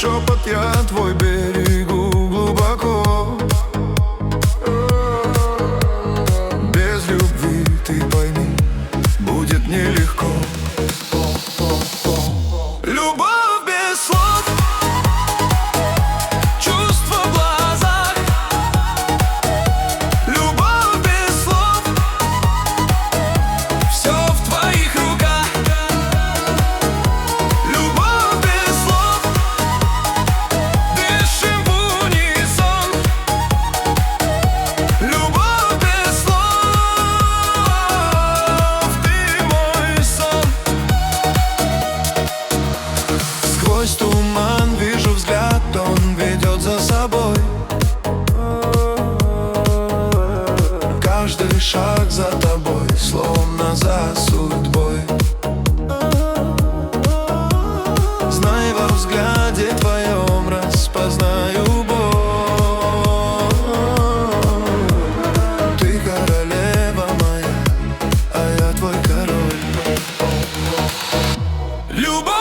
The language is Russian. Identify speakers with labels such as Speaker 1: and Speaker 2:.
Speaker 1: шепот, я твой берегу глубоко. Без любви, ты пойми, будет нелегко. Любовь без слов, чувства в глазах. Любовь без слов, все в твоих руках. Любовь без слов, дышим в унисон. Любовь без слов, ты мой сон. Сквозь туман вижу взгляд, он ведет за собой. Каждый шаг за тобой, словно за судьбой. Знай, во взгляде твоем распознаю боль. Ты королева моя, а я твой король. Любовь